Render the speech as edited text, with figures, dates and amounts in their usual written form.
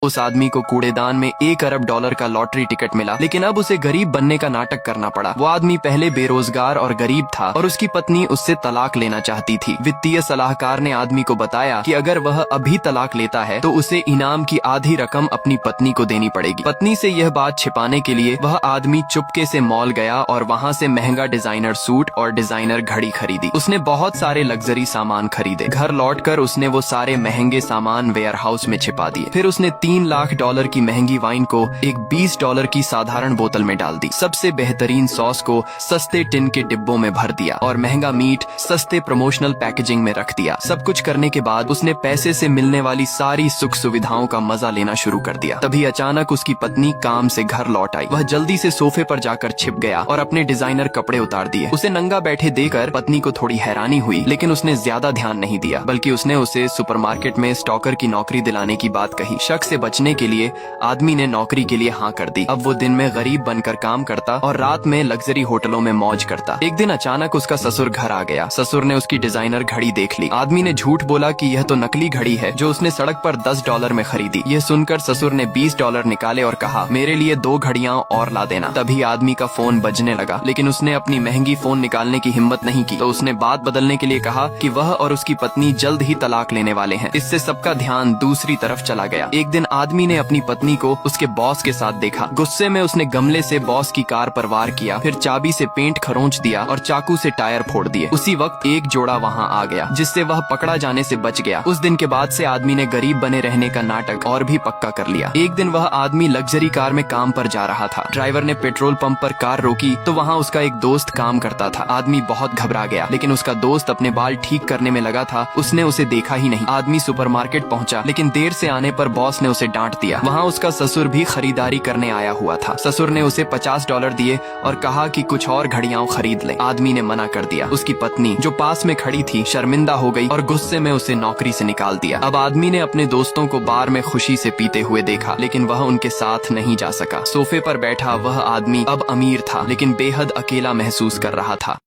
उस आदमी को कूड़ेदान में $1 अरब का लॉटरी टिकट मिला, लेकिन अब उसे गरीब बनने का नाटक करना पड़ा। वो आदमी पहले बेरोजगार और गरीब था और उसकी पत्नी उससे तलाक लेना चाहती थी। वित्तीय सलाहकार ने आदमी को बताया कि अगर वह अभी तलाक लेता है तो उसे इनाम की आधी रकम अपनी पत्नी को देनी पड़ेगी। पत्नी से यह बात छिपाने के लिए वह आदमी चुपके से मॉल गया और वहाँ से महंगा डिजाइनर सूट और डिजाइनर घड़ी खरीदी। उसने बहुत सारे लग्जरी सामान खरीदे। घर लौटकर उसने वो सारे महंगे सामान वेयर हाउस में छिपा दिए। फिर उसने $3 लाख की महंगी वाइन को एक $20 की साधारण बोतल में डाल दी। सबसे बेहतरीन सॉस को सस्ते टिन के डिब्बों में भर दिया और महंगा मीट सस्ते प्रमोशनल पैकेजिंग में रख दिया। सब कुछ करने के बाद उसने पैसे से मिलने वाली सारी सुख सुविधाओं का मजा लेना शुरू कर दिया। तभी अचानक उसकी पत्नी काम से घर लौट आई। वह जल्दी से सोफे पर जाकर छिप गया और अपने डिजाइनर कपड़े उतार दिए। उसे नंगा बैठे देखकर पत्नी को थोड़ी हैरानी हुई, लेकिन उसने ज्यादा ध्यान नहीं दिया, बल्कि उसने उसे सुपरमार्केट में स्टॉकर की नौकरी दिलाने की बात कही। शक से बचने के लिए आदमी ने नौकरी के लिए हाँ कर दी। अब वो दिन में गरीब बनकर काम करता और रात में लग्जरी होटलों में मौज करता। एक दिन अचानक उसका ससुर घर आ गया। ससुर ने उसकी डिजाइनर घड़ी देख ली। आदमी ने झूठ बोला कि यह तो नकली घड़ी है जो उसने सड़क पर $10 में खरीदी। यह सुनकर ससुर ने $20 निकाले और कहा, मेरे लिए 2 घड़ियां और ला देना। तभी आदमी का फोन बजने लगा, लेकिन उसने अपनी महंगी फोन निकालने की हिम्मत नहीं की। तो उसने बात बदलने के लिए कहा कि वह और उसकी पत्नी जल्द ही तलाक लेने वाले हैं। इससे सबका ध्यान दूसरी तरफ चला गया। एक दिन आदमी ने अपनी पत्नी को उसके बॉस के साथ देखा। गुस्से में उसने गमले से बॉस की कार पर वार किया, फिर चाबी से पेंट खरोंच दिया और चाकू से टायर फोड़ दिए। उसी वक्त एक जोड़ा वहाँ आ गया, जिससे वह पकड़ा जाने से बच गया। उस दिन के बाद से आदमी ने गरीब बने रहने का नाटक और भी पक्का कर लिया। एक दिन वह आदमी लग्जरी कार में काम पर जा रहा था। ड्राइवर ने पेट्रोल पंप पर कार रोकी तो वहाँ उसका एक दोस्त काम करता था। आदमी बहुत घबरा गया, लेकिन उसका दोस्त अपने बाल ठीक करने में लगा था। उसने उसे देखा ही नहीं। आदमी सुपरमार्केट पहुँचा, लेकिन देर से आने पर बॉस ने उसे डांट दिया। वहाँ उसका ससुर भी खरीदारी करने आया हुआ था। ससुर ने उसे $50 दिए और कहा कि कुछ और घड़ियां खरीद ले। आदमी ने मना कर दिया। उसकी पत्नी जो पास में खड़ी थी शर्मिंदा हो गई और गुस्से में उसे नौकरी से निकाल दिया। अब आदमी ने अपने दोस्तों को बार में खुशी से पीते हुए देखा, लेकिन वह उनके साथ नहीं जा सका। सोफे पर बैठा वह आदमी अब अमीर था, लेकिन बेहद अकेला महसूस कर रहा था।